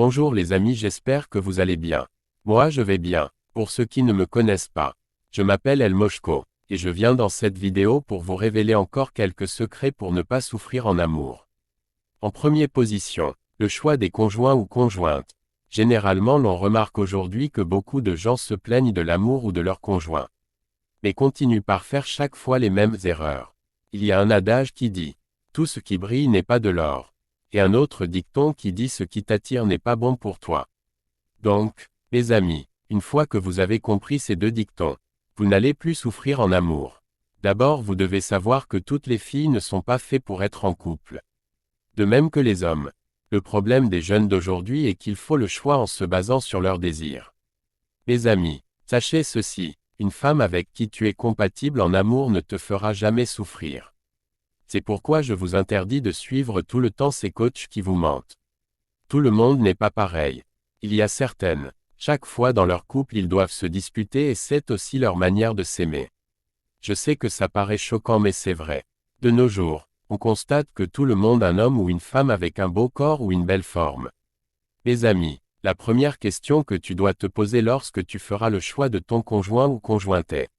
Bonjour les amis, j'espère que vous allez bien. Moi je vais bien. Pour ceux qui ne me connaissent pas, je m'appelle El Moshko, et je viens dans cette vidéo pour vous révéler encore quelques secrets pour ne pas souffrir en amour. En première position, le choix des conjoints ou conjointes. Généralement l'on remarque aujourd'hui que beaucoup de gens se plaignent de l'amour ou de leur conjoint. Mais continuent par faire chaque fois les mêmes erreurs. Il y a un adage qui dit « Tout ce qui brille n'est pas de l'or ». Et un autre dicton qui dit « Ce qui t'attire n'est pas bon pour toi ». Donc, mes amis, une fois que vous avez compris ces deux dictons, vous n'allez plus souffrir en amour. D'abord vous devez savoir que toutes les filles ne sont pas faites pour être en couple. De même que les hommes. Le problème des jeunes d'aujourd'hui est qu'il faut le choix en se basant sur leurs désirs. Mes amis, sachez ceci, une femme avec qui tu es compatible en amour ne te fera jamais souffrir. C'est pourquoi je vous interdis de suivre tout le temps ces coachs qui vous mentent. Tout le monde n'est pas pareil. Il y a certaines, chaque fois dans leur couple ils doivent se disputer et c'est aussi leur manière de s'aimer. Je sais que ça paraît choquant mais c'est vrai. De nos jours, on constate que tout le monde un homme ou une femme avec un beau corps ou une belle forme. Mes amis, la première question que tu dois te poser lorsque tu feras le choix de ton conjoint ou conjointe est: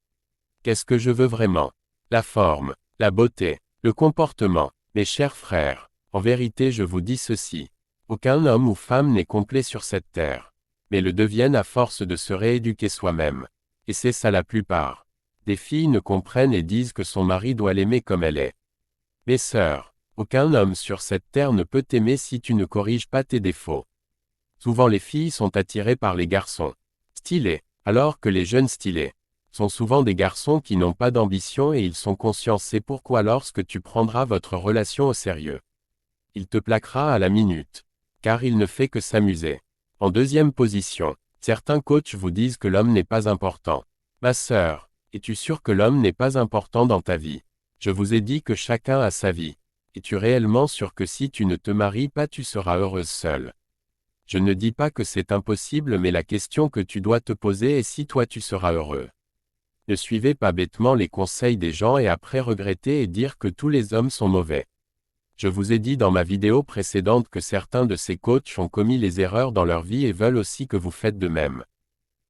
qu'est-ce que je veux vraiment? La forme, la beauté, le comportement. Mes chers frères, en vérité je vous dis ceci. Aucun homme ou femme n'est complet sur cette terre. Mais le deviennent à force de se rééduquer soi-même. Et c'est ça la plupart. Des filles ne comprennent et disent que son mari doit l'aimer comme elle est. Mes sœurs, aucun homme sur cette terre ne peut t'aimer si tu ne corriges pas tes défauts. Souvent les filles sont attirées par les garçons stylés, alors que les jeunes stylés sont souvent des garçons qui n'ont pas d'ambition et ils sont conscients. C'est pourquoi lorsque tu prendras votre relation au sérieux, il te plaquera à la minute. Car il ne fait que s'amuser. En deuxième position, certains coachs vous disent que l'homme n'est pas important. Ma sœur, es-tu sûre que l'homme n'est pas important dans ta vie? Je vous ai dit que chacun a sa vie. Es-tu réellement sûr que si tu ne te maries pas tu seras heureuse seule? Je ne dis pas que c'est impossible mais la question que tu dois te poser est si toi tu seras heureux. Ne suivez pas bêtement les conseils des gens et après regretter et dire que tous les hommes sont mauvais. Je vous ai dit dans ma vidéo précédente que certains de ces coachs ont commis les erreurs dans leur vie et veulent aussi que vous faites de même.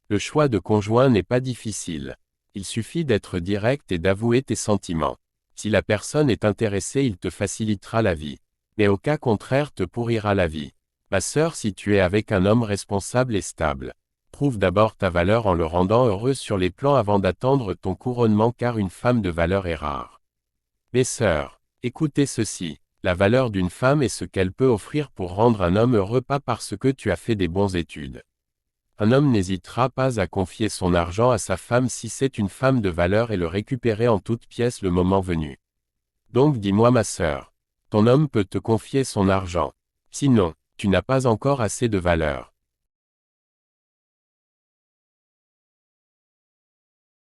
Le choix de conjoint n'est pas difficile. Il suffit d'être direct et d'avouer tes sentiments. Si la personne est intéressée, il te facilitera la vie. Mais au cas contraire te pourrira la vie. Ma sœur, si tu es avec un homme responsable et stable, prouve d'abord ta valeur en le rendant heureux sur les plans avant d'attendre ton couronnement car une femme de valeur est rare. Mes sœurs, écoutez ceci. La valeur d'une femme est ce qu'elle peut offrir pour rendre un homme heureux, pas parce que tu as fait des bonnes études. Un homme n'hésitera pas à confier son argent à sa femme si c'est une femme de valeur et le récupérer en toute pièce le moment venu. Donc dis-moi ma sœur, ton homme peut te confier son argent. Sinon, tu n'as pas encore assez de valeur.